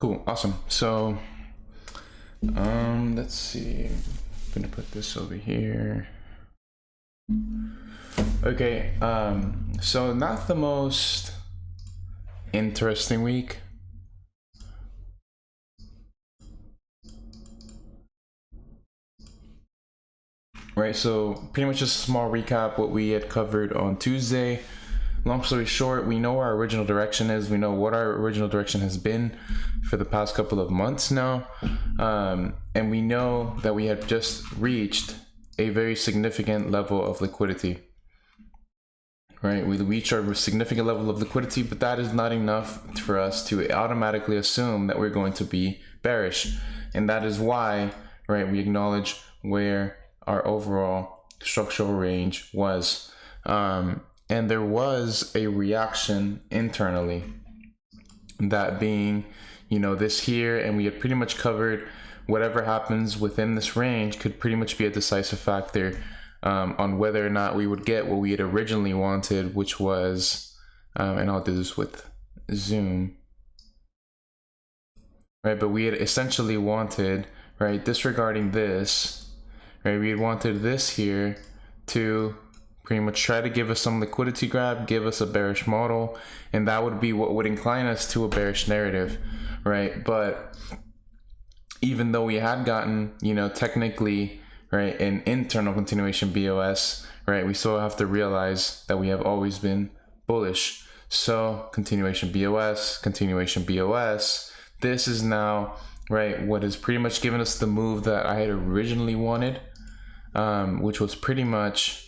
Cool, awesome. So let's see, I'm gonna put this over here. Okay, so not the most interesting week. Right, so pretty much just a small recap what we had covered on Tuesday. Long story short, we know our original direction is. We know what our original direction has been for the past couple of months now. And we know that we had just reached a very significant level of liquidity. Right, we reached our significant level of liquidity, but that is not enough for us to automatically assume that we're going to be bearish. And that is why, right, we acknowledge where our overall structural range was. And there was a reaction internally, that being, you know, this here, and we had pretty much covered whatever happens within this range could pretty much be a decisive factor on whether or not we would get what we had originally wanted, which was, and I'll do this with Zoom, right? But we had essentially wanted, right, disregarding this, right, we had wanted this here to pretty much try to give us some liquidity grab, give us a bearish model, and that would be what would incline us to a bearish narrative, right? But even though we had gotten, you know, technically, right, an internal continuation BOS, right, we still have to realize that we have always been bullish. So continuation BOS, this is now, right, what has pretty much given us the move that I had originally wanted, which was pretty much,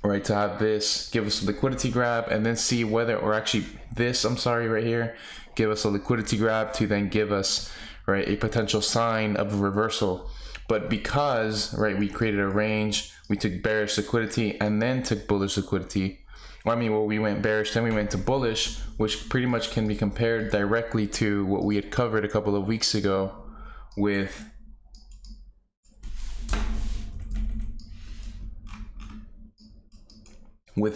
right, to have this give us a liquidity grab and then see whether, or actually this, I'm sorry, right here, give us a liquidity grab to then give us, right, a potential sign of a reversal. But because, right, we created a range, we took bearish liquidity and then took bullish liquidity. Well, I mean, well, we went bearish, then we went to bullish, which pretty much can be compared directly to what we had covered a couple of weeks ago with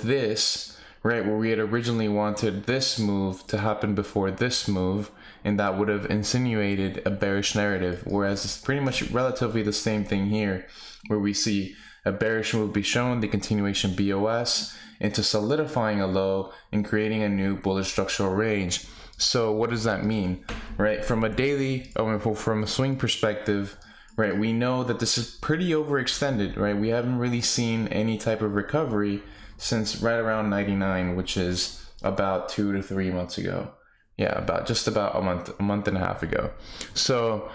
this, right, where we had originally wanted this move to happen before this move, and that would have insinuated a bearish narrative, whereas it's pretty much relatively the same thing here, where we see a bearish move be shown, the continuation BOS, into solidifying a low and creating a new bullish structural range. So what does that mean, right? From a daily, from a swing perspective, right, we know that this is pretty overextended, right? We haven't really seen any type of recovery since right around 99, which is about 2 to 3 months ago. Yeah, just about a month and a half ago. So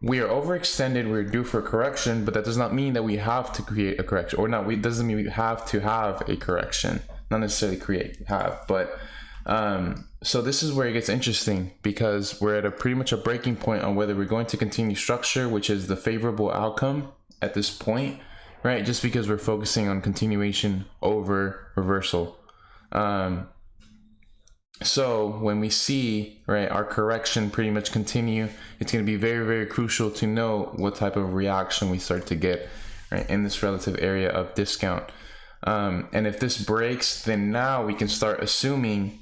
we are overextended, we're due for a correction, but that does not mean that we have to create a correction, or not, it doesn't mean we have to have a correction, not necessarily have, but so this is where it gets interesting, because we're at pretty much a breaking point on whether we're going to continue structure, which is the favorable outcome at this point, right? Just because we're focusing on continuation over reversal. So when we see, right, our correction pretty much continue, it's going to be very, very crucial to know what type of reaction we start to get, right, in this relative area of discount. And if this breaks, then now we can start assuming,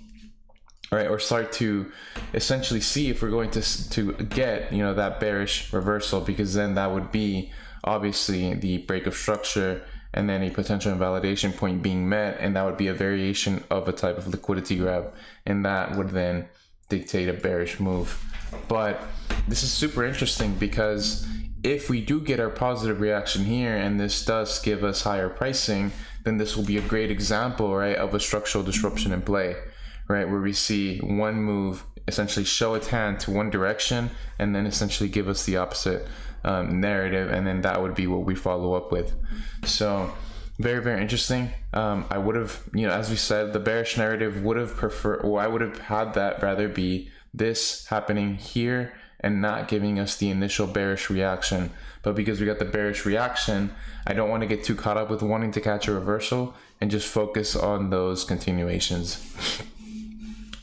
right, or start to essentially see if we're going to get, you know, that bearish reversal, because then that would be obviously the break of structure and then a potential invalidation point being met, and that would be a variation of a type of liquidity grab, and that would then dictate a bearish move. But this is super interesting, because if we do get our positive reaction here and this does give us higher pricing, then this will be a great example, right, of a structural disruption in play, right, where we see one move essentially show its hand to one direction and then essentially give us the opposite narrative, and then that would be what we follow up with. So very, very interesting. I would have, you know, as we said, the bearish narrative would have preferred, or I would have had that rather be this happening here and not giving us the initial bearish reaction. But because we got the bearish reaction, I don't want to get too caught up with wanting to catch a reversal and just focus on those continuations.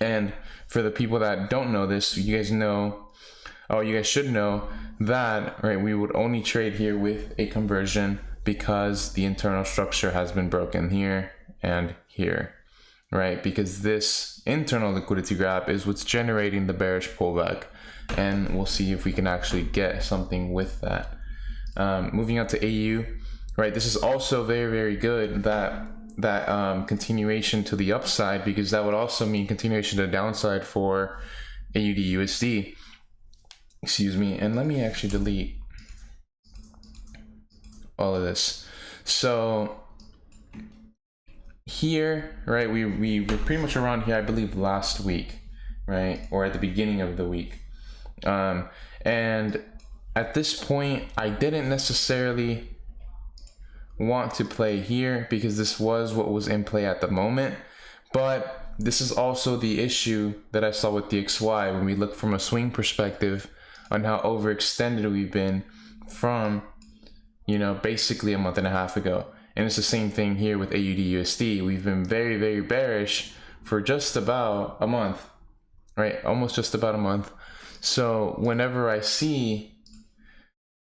And for the people that don't know this, you guys know, oh, you guys should know that, right, we would only trade here with a conversion because the internal structure has been broken here and here. right? Because this internal liquidity gap is what's generating the bearish pullback, and we'll see if we can actually get something with that. Moving on to AU, right? This is also very, very good, that continuation to the upside, because that would also mean continuation to the downside for AUDUSD. Excuse me, and let me actually delete all of this. So here, right, we were pretty much around here, I believe last week, right, or at the beginning of the week, and at this point I didn't necessarily want to play here because this was what was in play at the moment, but this is also the issue that I saw with DXY when we look from a swing perspective on how overextended we've been from, you know, basically a month and a half ago. And it's the same thing here with AUDUSD. We've been very, very bearish for just about a month, right? Almost just about a month. So whenever I see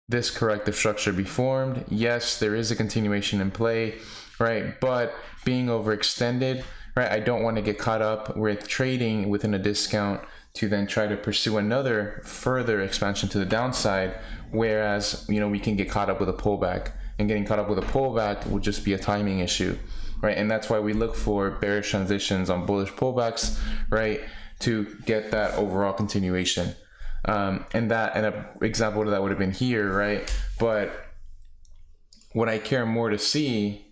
this corrective structure be formed, yes, there is a continuation in play, right? But being overextended, right, I don't want to get caught up with trading within a discount to then try to pursue another further expansion to the downside, whereas, you know, we can get caught up with a pullback, and getting caught up with a pullback will just be a timing issue, right? And that's why we look for bearish transitions on bullish pullbacks, right, to get that overall continuation. And an example of that would have been here, right? But what I care more to see,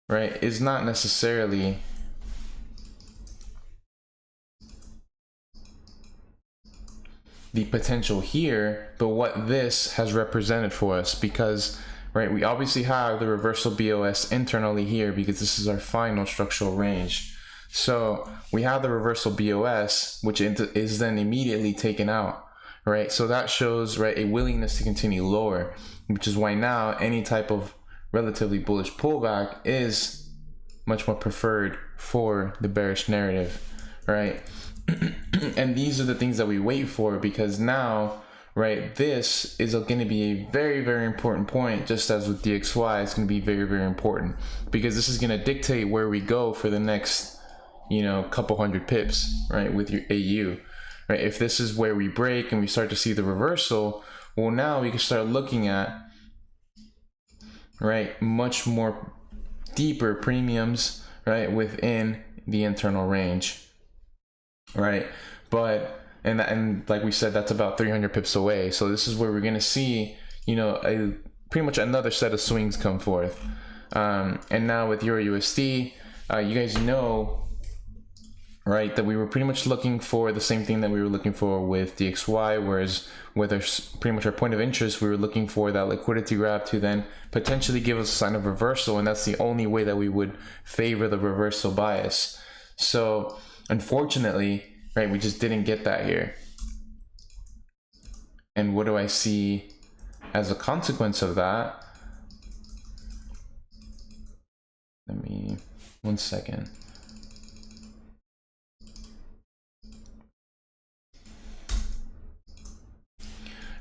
right, is not necessarily the potential here, but what this has represented for us. Because, right, we obviously have the reversal BOS internally here because this is our final structural range. So we have the reversal BOS, which is then immediately taken out, right? So that shows, right, a willingness to continue lower, which is why now any type of relatively bullish pullback is much more preferred for the bearish narrative, right? And these are the things that we wait for, because now, right, this is going to be a very, very important point. Just as with DXY, it's going to be very, very important, because this is going to dictate where we go for the next, you know, couple hundred pips, right, with your AU, right? If this is where we break and we start to see the reversal, well, now we can start looking at, right, much more deeper premiums, right, within the internal range, right? But and like we said, that's about 300 pips away. So this is where we're gonna see, you know, pretty much another set of swings come forth. And now with EURUSD, you guys know, right, that we were pretty much looking for the same thing that we were looking for with DXY, whereas with our pretty much our point of interest, we were looking for that liquidity grab to then potentially give us a sign of reversal, and that's the only way that we would favor the reversal bias. So unfortunately, right, we just didn't get that here. And what do I see as a consequence of that? Let me, 1 second.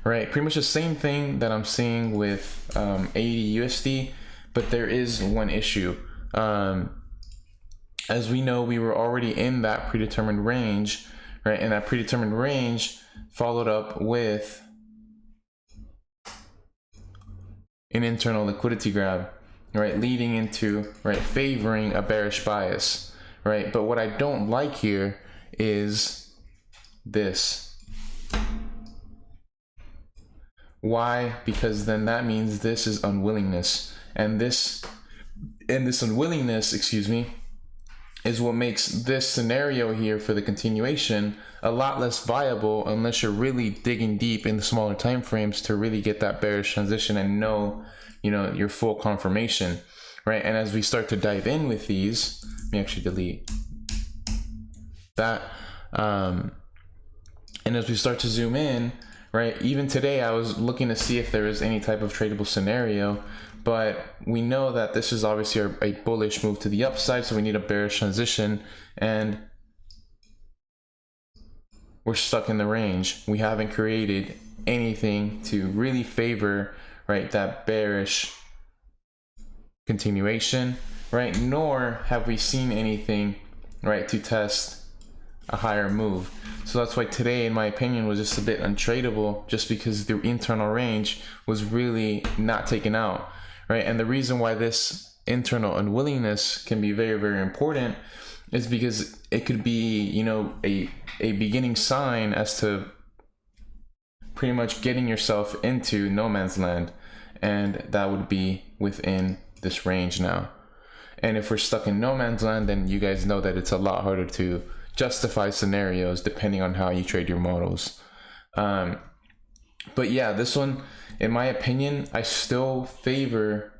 Right, pretty much the same thing that I'm seeing with AUDUSD, but there is one issue. As we know, we were already in that predetermined range, right? And that predetermined range followed up with an internal liquidity grab, right? Leading into, right, favoring a bearish bias, right? But what I don't like here is this. Why? Because then that means this is unwillingness, and this unwillingness, excuse me, is what makes this scenario here for the continuation a lot less viable unless you're really digging deep in the smaller time frames to really get that bearish transition and know, you know, your full confirmation, right? And as we start to dive in with these, let me actually delete that, and as we start to zoom in, right, even today I was looking to see if there is any type of tradable scenario, but we know that this is obviously a bullish move to the upside, so we need a bearish transition, and we're stuck in the range. We haven't created anything to really favor, right, that bearish continuation, right? Nor have we seen anything, right, to test a higher move. So that's why today, in my opinion, was just a bit untradeable, just because the internal range was really not taken out, right? And the reason why this internal unwillingness can be very, very important is because it could be, you know, a beginning sign as to pretty much getting yourself into no man's land, and that would be within this range now. And if we're stuck in no man's land, then you guys know that it's a lot harder to justify scenarios depending on how you trade your models. But yeah, this one, in my opinion, I still favor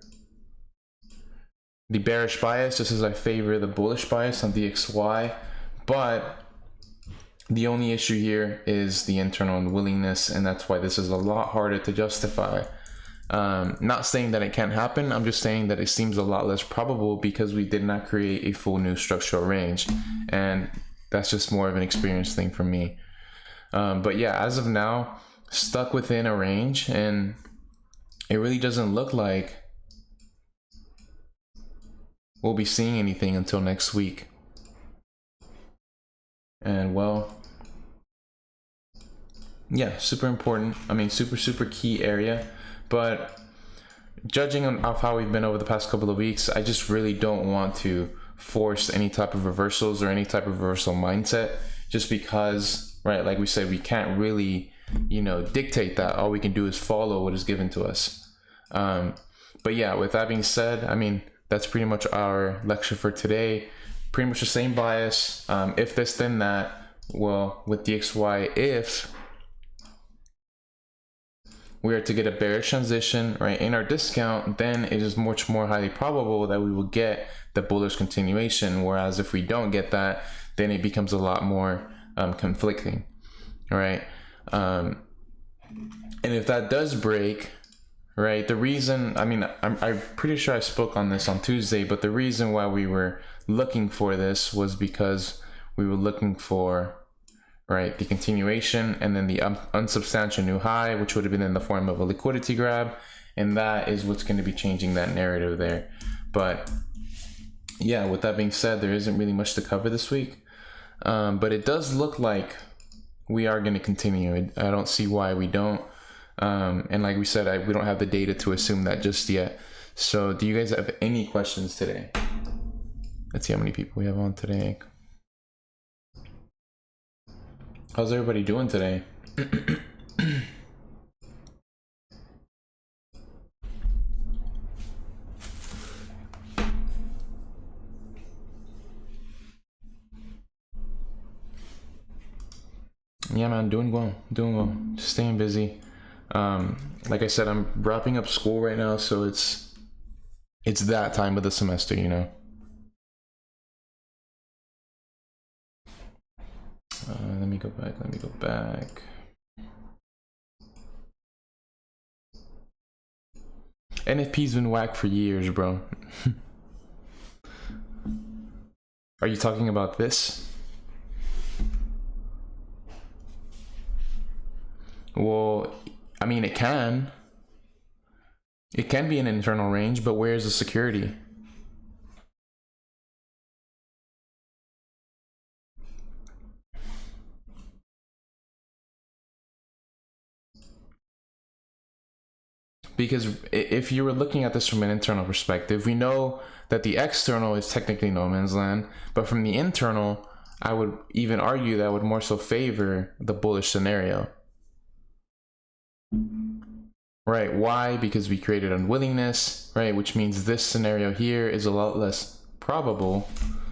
the bearish bias just as I favor the bullish bias on DXY. But the only issue here is the internal unwillingness, and that's why this is a lot harder to justify. Not saying that it can't happen, I'm just saying that it seems a lot less probable because we did not create a full new structural range, and that's just more of an experience thing for me. But yeah, as of now, stuck within a range, and it really doesn't look like we'll be seeing anything until next week. And well, yeah, super important. I mean, super key area. But judging on how we've been over the past couple of weeks, I just really don't want to force any type of reversals or any type of reversal mindset, just because, right, like we said, we can't really, you know, dictate that. All we can do is follow what is given to us. But yeah, with that being said, I mean, that's pretty much our lecture for today. Pretty much the same bias. If this, then that. Well, with DXY, if we are to get a bearish transition, right, in our discount, then it is much more highly probable that we will get the bullish continuation. Whereas if we don't get that, then it becomes a lot more conflicting, right? And if that does break, right, the reason, I mean, I'm pretty sure I spoke on this on Tuesday, but the reason why we were looking for this was because we were looking for, right, the continuation and then the unsubstantial new high, which would have been in the form of a liquidity grab, and that is what's going to be changing that narrative there. But yeah, with that being said, there isn't really much to cover this week, but it does look like we are going to continue. I don't see why we don't, and like we said, we don't have the data to assume that just yet. So do you guys have any questions today? Let's see how many people we have on today. How's everybody doing today? Yeah, man, doing well, just staying busy. Like I said, I'm wrapping up school right now, so it's that time of the semester, you know. Let me go back. NFP's been whack for years, bro. Are you talking about this? Well, I mean, it can be an internal range, but where's the security? Because if you were looking at this from an internal perspective, we know that the external is technically no man's land, but from the internal, I would even argue that I would more so favor the bullish scenario. Right, why? Because we created unwillingness, right, which means this scenario here is a lot less probable.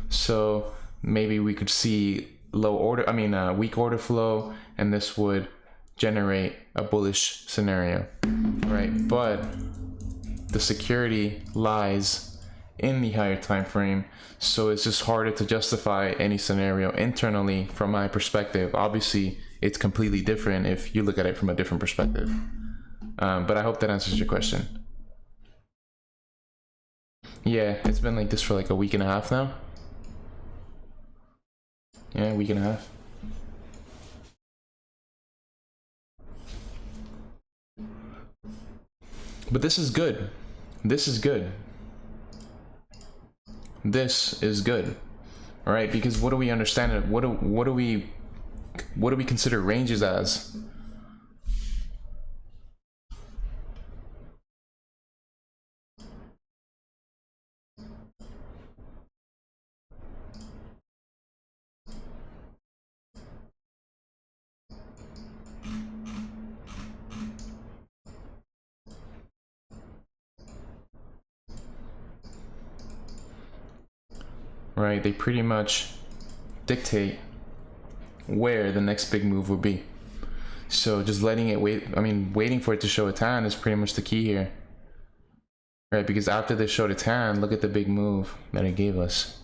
So maybe we could see weak order flow, and this would generate a bullish scenario, right? But the security lies in the higher time frame, so it's just harder to justify any scenario internally from my perspective. Obviously, it's completely different if you look at it from a different perspective. But I hope that answers your question. Yeah, it's been like this for like a week and a half now. Yeah, a week and a half. But this is good. This is good. this is good, all right? Because what do we understand? What do we consider ranges as? Right, they pretty much dictate where the next big move will be. So just letting it waiting for it to show a tan is pretty much the key here. Right, because after they showed a tan, look at the big move that it gave us.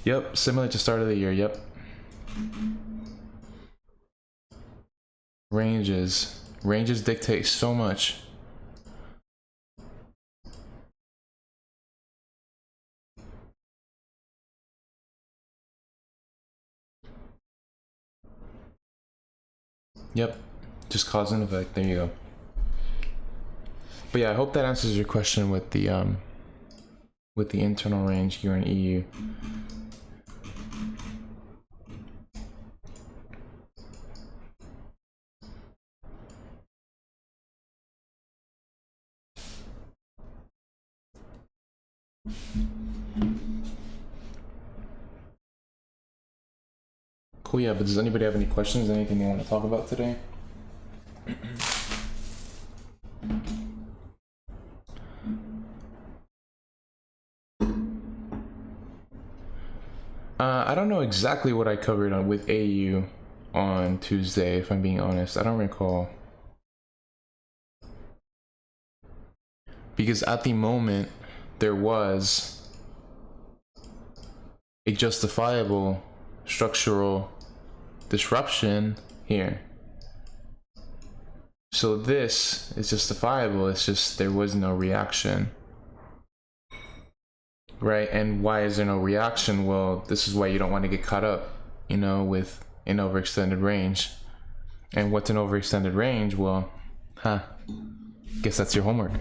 Yep, similar to start of the year, yep. Ranges dictate so much. Yep, just cause and effect. There you go. But yeah, I hope that answers your question with the internal range here in EU. Cool, yeah, but does anybody have any questions? Anything they want to talk about today? I don't know exactly what I covered on with AU on Tuesday, if I'm being honest. I don't recall. Because at the moment, there was a justifiable structural disruption here. So this is justifiable, it's just there was no reaction. Right, and why is there no reaction? Well, this is why you don't want to get caught up, you know, with an overextended range. And what's an overextended range? Well, guess that's your homework.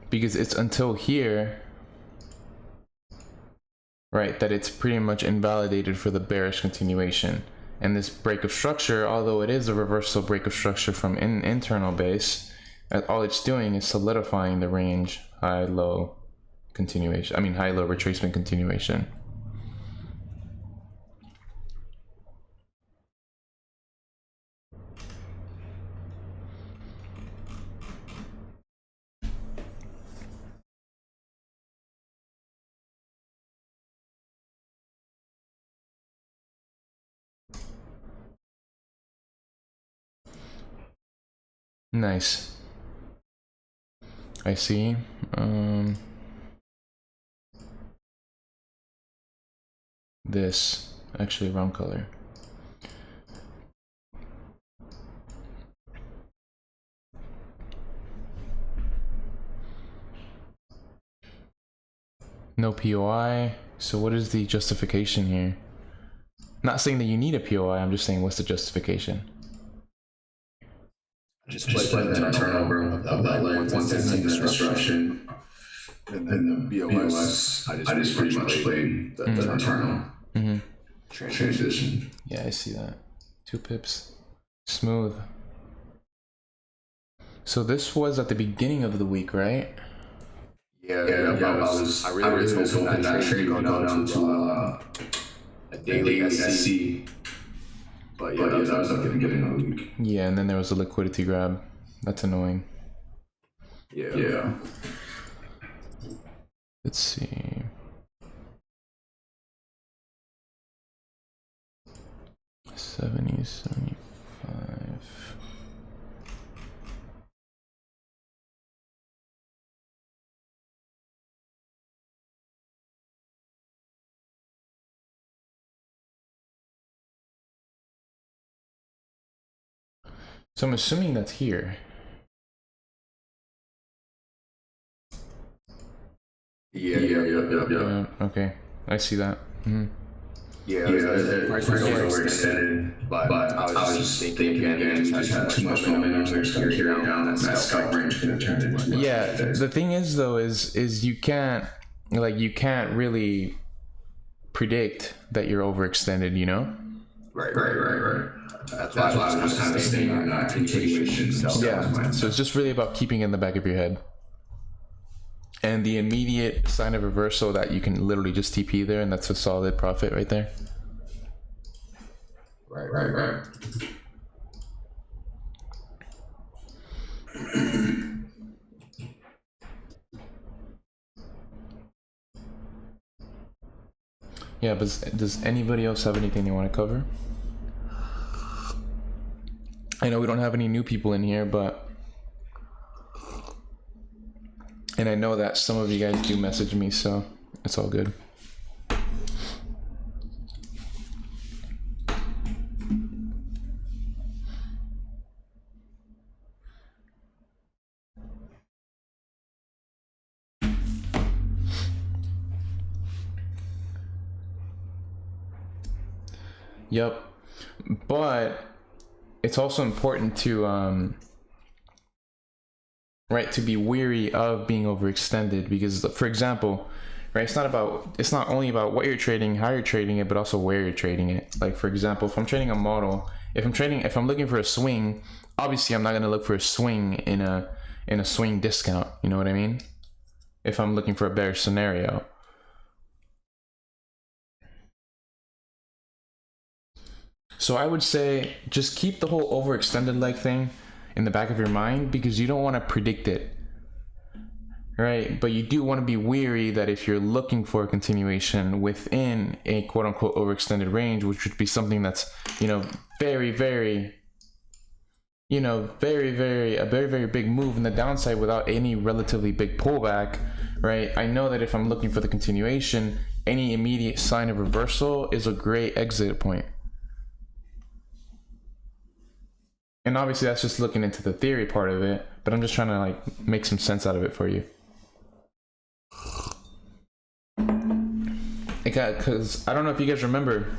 Because it's until here, right, that it's pretty much invalidated for the bearish continuation. And this break of structure, although it is a reversal break of structure from internal base, all it's doing is solidifying the range high-low continuation. High-low retracement continuation. Nice. I see. This actually wrong color. No POI. So what is the justification here? Not saying that you need a POI, I'm just saying what's the justification? Just play that turnover of that leg once it's in the disruption. And then the BOS, I just pretty much played the internal transition. Yeah, I see that. 2 pips. Smooth. So this was at the beginning of the week, right? I really was hoping that trade would go down to a daily SC. But yeah, that was at the beginning of the week. Yeah, and then there was a liquidity grab. That's annoying. Yeah. Let's see. $70, $75. So I'm assuming that's here. Yeah. Okay, I see that. Yeah, the price was overextended, but I was just thinking again, we just had too much momentum, so just gonna carry down, and that scalp range could have turned into much. Yeah, the thing is though, is you can't really predict that you're overextended, you know? Right. That's why I was just kind of staying on that continuation. Yeah, so it's just really about keeping it in the back of your head. And the immediate sign of reversal that you can literally just TP there, and that's a solid profit right there. Right. Yeah, but does anybody else have anything they want to cover? I know we don't have any new people in here, and I know that some of you guys do message me, so it's all good. Yep, but it's also important to to be weary of being overextended, because for example, right, it's not only about what you're trading, how you're trading it, but also where you're trading it. Like for example, if I'm trading a model, if I'm looking for a swing, obviously I'm not going to look for a swing in a swing discount, you know what I mean? If I'm looking for a bearish scenario. So I would say just keep the whole overextended leg thing in the back of your mind, because you don't want to predict it, right? But you do want to be weary that if you're looking for a continuation within a quote unquote overextended range, which would be something that's, very big move in the downside without any relatively big pullback, right? I know that if I'm looking for the continuation, any immediate sign of reversal is a great exit point. And obviously that's just looking into the theory part of it, but I'm just trying to make some sense out of it for you. Because I don't know if you guys remember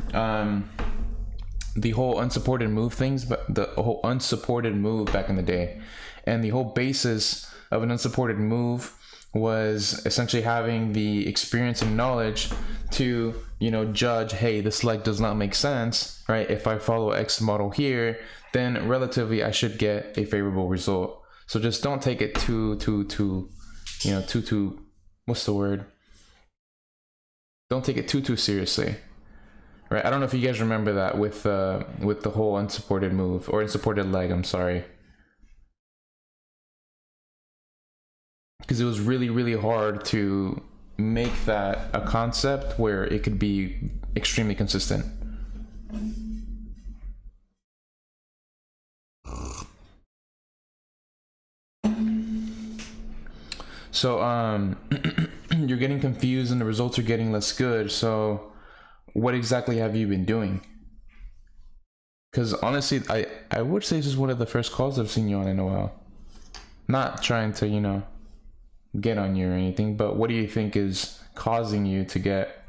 the whole unsupported move things, but the whole unsupported move back in the day, and the whole basis of an unsupported move was essentially having the experience and knowledge to judge, hey, this leg does not make sense, right? If I follow X model here, then relatively I should get a favorable result. So just don't take it too what's the word? Don't take it too seriously, right? I don't know if you guys remember that with the whole unsupported move, or unsupported leg, I'm sorry. Because it was really hard to make that a concept where it could be extremely consistent. So you're getting confused and the results are getting less good. So what exactly have you been doing? Because honestly, I would say this is one of the first calls I've seen you on in a while. Not trying to get on you or anything, but what do you think is causing you to get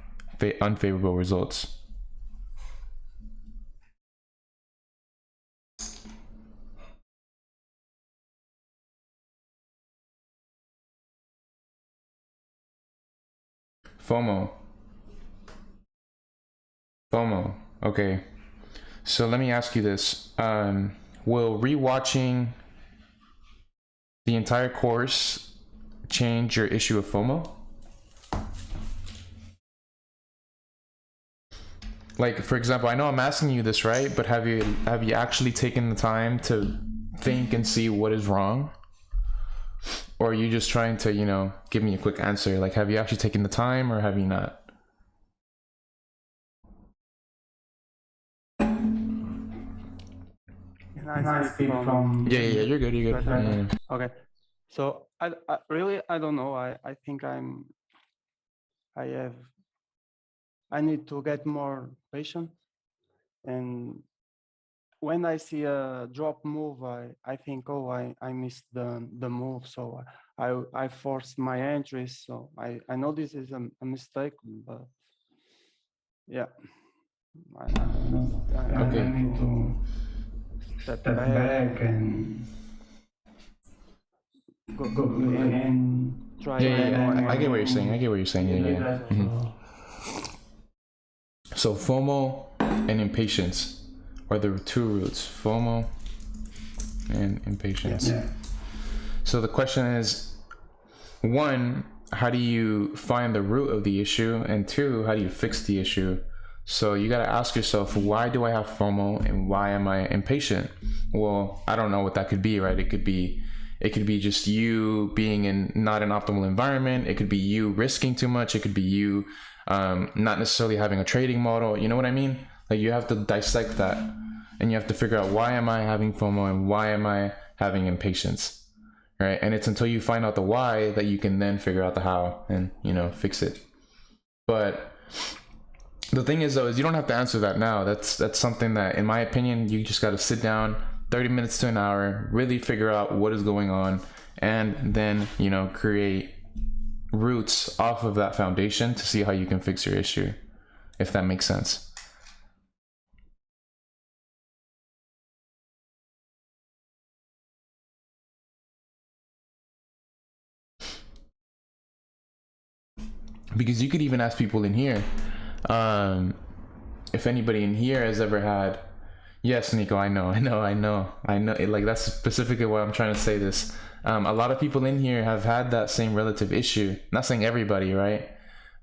unfavorable results? FOMO. Okay, so let me ask you this. Will rewatching the entire course change your issue of FOMO? Like, for example, I know I'm asking you this, right? But have you actually taken the time to think and see what is wrong? Or are you just trying to, give me a quick answer? Like, have you actually taken the time, or have you not? I speak from... Yeah, you're good. Yeah. Okay, so I really don't know. I think I need to get more patient, and when I see a drop move, I think, oh, I missed the move, so I forced my entries, so I know this is a mistake, but yeah, I need to step back and go again, try yeah. I get what you're saying. Yeah. So FOMO and impatience are the two roots. FOMO and impatience. Yeah. So the question is, one, how do you find the root of the issue? And two, how do you fix the issue? So you got to ask yourself, why do I have FOMO and why am I impatient? Well, I don't know what that could be, right? It could be just you being in not an optimal environment. It could be you risking too much. It could be you not necessarily having a trading model. You know what I mean? Like, you have to dissect that and you have to figure out, why am I having FOMO and why am I having impatience, right? And it's until you find out the why that you can then figure out the how and, you know, fix it. But the thing is, though, is you don't have to answer that now. That's something that, in my opinion, you just got to sit down 30 minutes to an hour, really figure out what is going on, and then, you know, create roots off of that foundation to see how you can fix your issue, if that makes sense. Because you could even ask people in here, if anybody in here has ever had, yes, Nico, I know. Like, that's specifically why I'm trying to say this. A lot of people in here have had that same relative issue. Not saying everybody, right?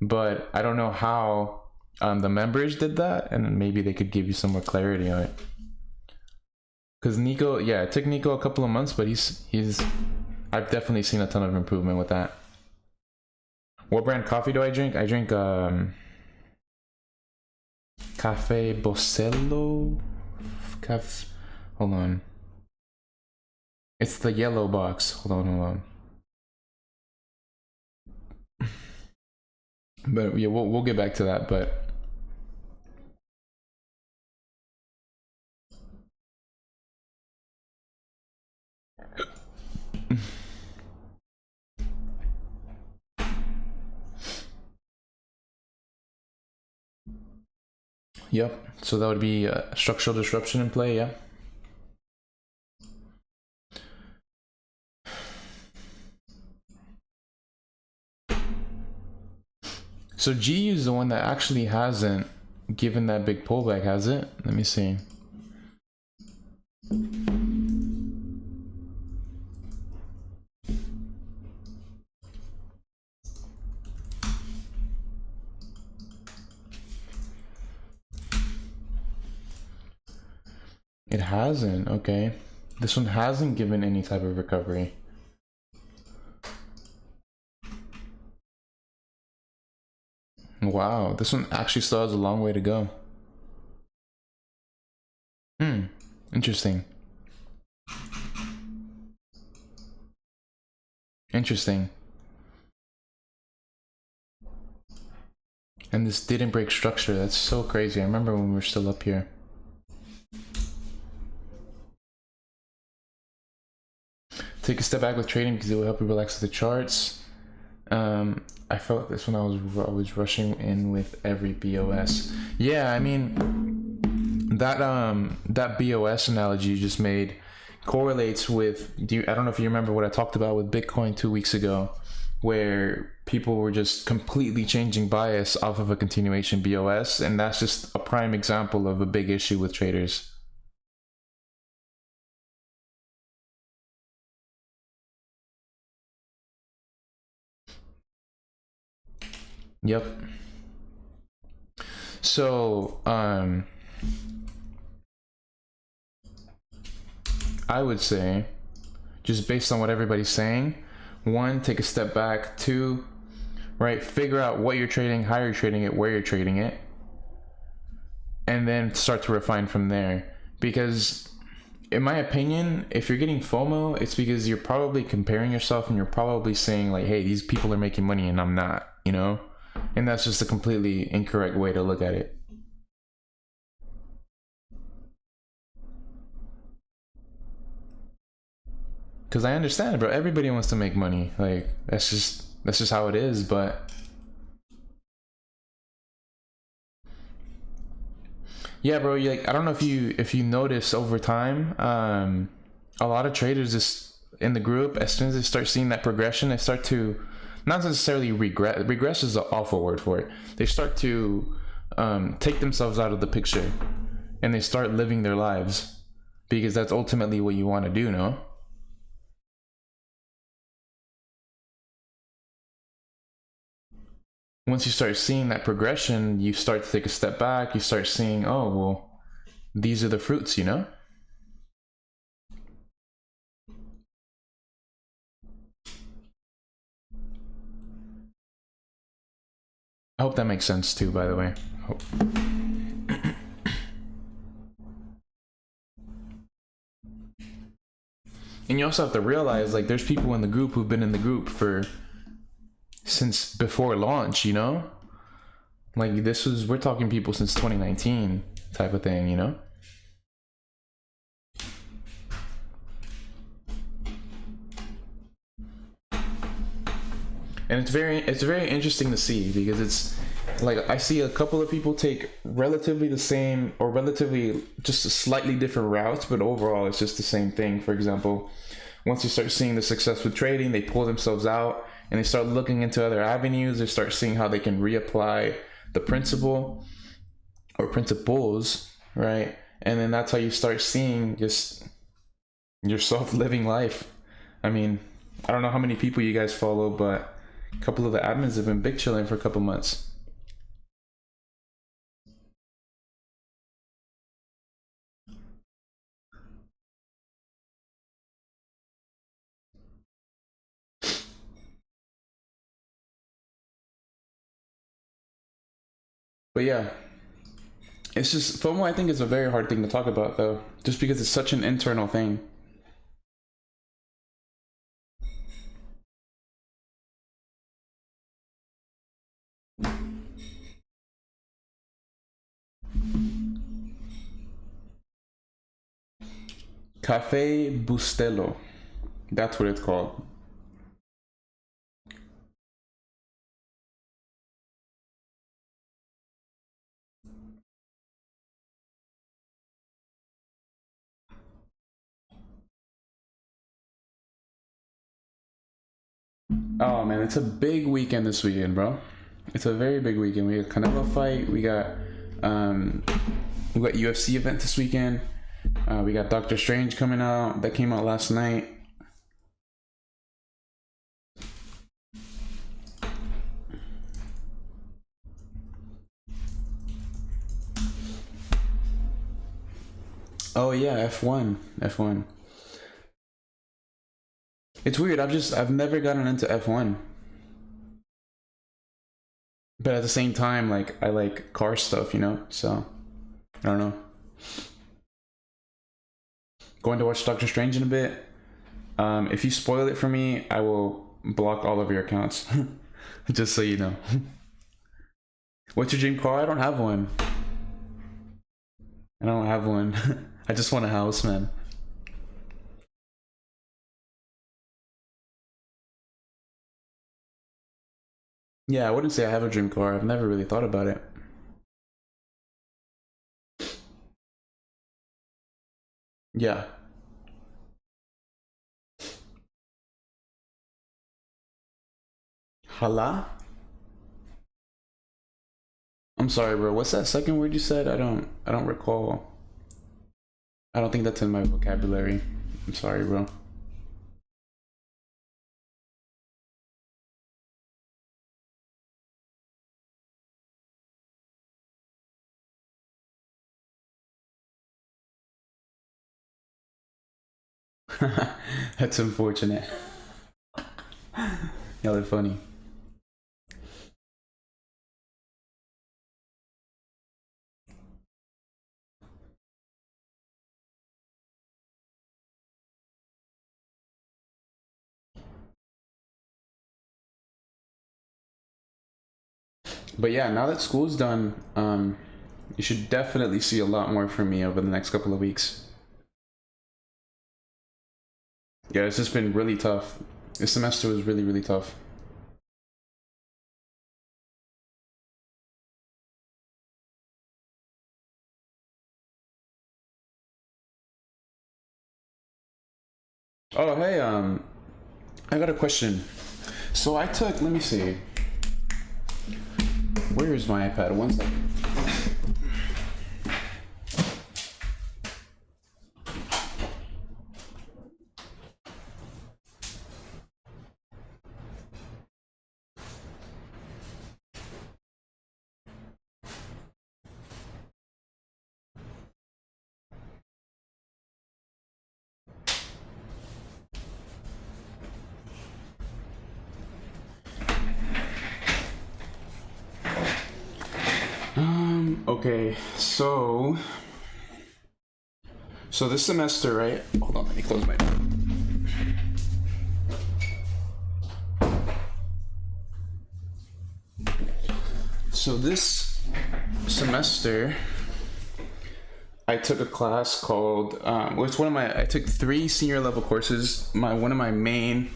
But I don't know how the members did that, and maybe they could give you some more clarity on it. Because Nico, yeah, it took Nico a couple of months, but I've definitely seen a ton of improvement with that. What brand coffee do I drink? I drink Cafe Bocello. Hold on. It's the yellow box. Hold on. But yeah, we'll get back to that. But yep. So that would be structural disruption in play. Yeah. So GU is the one that actually hasn't given that big pullback, has it? Let me see. It hasn't. Okay. This one hasn't given any type of recovery. Wow, this one actually still has a long way to go. Interesting. And this didn't break structure. That's so crazy. I remember when we were still up here. Take a step back with trading because it will help you relax the charts. I felt this when I was rushing in with every BOS. Yeah, I mean, that BOS analogy you just made correlates with, I don't know if you remember what I talked about with Bitcoin 2 weeks ago, where people were just completely changing bias off of a continuation BOS, and that's just a prime example of a big issue with traders. Yep. So I would say, just based on what everybody's saying, 1, take a step back. 2, right, figure out what you're trading, how you're trading it, where you're trading it, and then start to refine from there. Because in my opinion, if you're getting FOMO, it's because you're probably comparing yourself and you're probably saying like, hey, these people are making money and I'm not, you know? And that's just a completely incorrect way to look at it. Because I understand, bro. Everybody wants to make money. Like, that's just how it is. But yeah, bro. Like, I don't know if you notice over time, a lot of traders just in the group, as soon as they start seeing that progression, they start to not necessarily regress. Regress is an awful word for it. They start to take themselves out of the picture, and they start living their lives, because that's ultimately what you want to do, no? Once you start seeing that progression, you start to take a step back. You start seeing, oh, well, these are the fruits, you know? I hope that makes sense too, by the way. Hope. And you also have to realize, like, there's people in the group who've been in the group since before launch, you know? Like, we're talking people since 2019 type of thing, you know? And it's very interesting to see, because it's like, I see a couple of people take relatively the same, or relatively just a slightly different routes, but overall it's just the same thing. For example, once you start seeing the success with trading, they pull themselves out and they start looking into other avenues. They start seeing how they can reapply the principle or principles, right? And then that's how you start seeing just yourself living life. I mean, I don't know how many people you guys follow, but a couple of the admins have been big chilling for a couple months. But yeah, it's just, FOMO, I think, is a very hard thing to talk about, though, just because it's such an internal thing. Cafe Bustelo, that's what it's called. Oh man, it's a big weekend this weekend, bro. It's a very big weekend. We got Canelo fight. We got UFC event this weekend. We got Doctor Strange coming out. That came out last night. Oh yeah, F1. It's weird. I've never gotten into F1. But at the same time, like, I like car stuff, you know? So, I don't know. Going to watch Doctor Strange in a bit. If you spoil it for me, I will block all of your accounts. Just so you know. What's your dream car? I don't have one. I don't have one. I just want a house, man. Yeah, I wouldn't say I have a dream car. I've never really thought about it. Yeah. Hala? I'm sorry, bro. What's that second word you said? I don't recall. I don't think that's in my vocabulary. I'm sorry, bro. That's unfortunate. Y'all are funny. But yeah, now that school's done, you should definitely see a lot more from me over the next couple of weeks. Yeah, it's just been really tough. This semester was really, really tough. Oh, hey, I got a question. So I took, let me see. Where is my iPad? One second. Okay, so this semester, right? Hold on, let me close my door. So this semester, I took a class called, it's one of my, I took 3 senior level courses. One of my main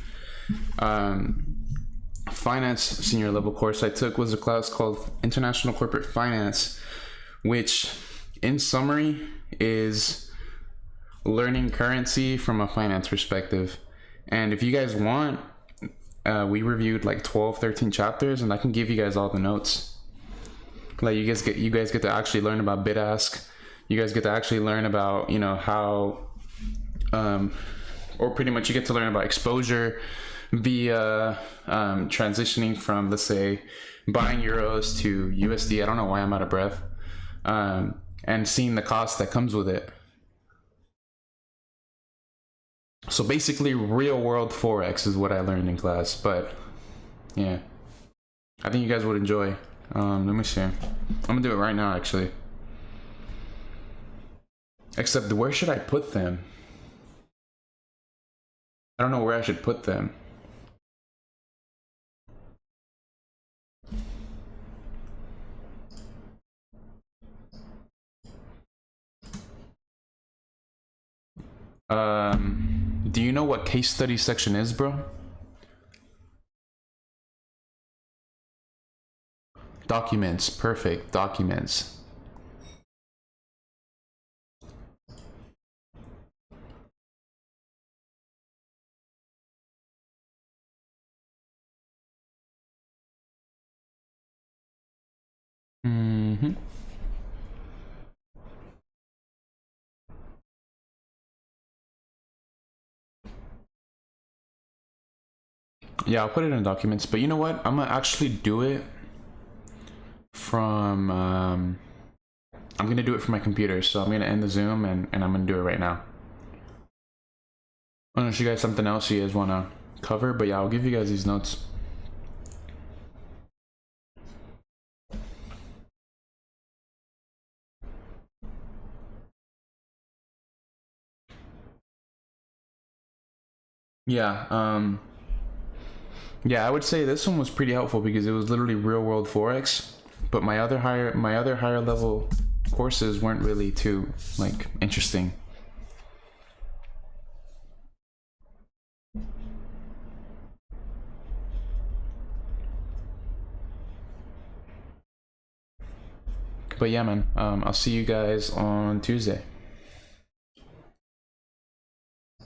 finance senior level course I took was a class called International Corporate Finance, which in summary is learning currency from a finance perspective. And if you guys want, we reviewed like 12-13 chapters, and I can give you guys all the notes. Like you guys get to actually learn about bid ask. You guys get to actually learn about, you know, how or pretty much you get to learn about exposure via transitioning from, let's say, buying euros to USD. I don't know why I'm out of breath. And seeing the cost that comes with it. So basically real world Forex is what I learned in class. But yeah, I think you guys would enjoy. Let me see. I'm gonna do it right now actually. Except where should I put them? I don't know where I should put them. Do you know what case study section is, bro? Documents, perfect, documents. Yeah, I'll put it in documents, but you know what? I'm gonna actually do it from, I'm gonna do it from my computer. So I'm gonna end the Zoom and I'm gonna do it right now. Unless you guys something else you guys wanna cover, but yeah, I'll give you guys these notes. Yeah, yeah, I would say this one was pretty helpful because it was literally real world Forex, but my other higher level courses weren't really too like interesting. But yeah, man, I'll see you guys on Tuesday.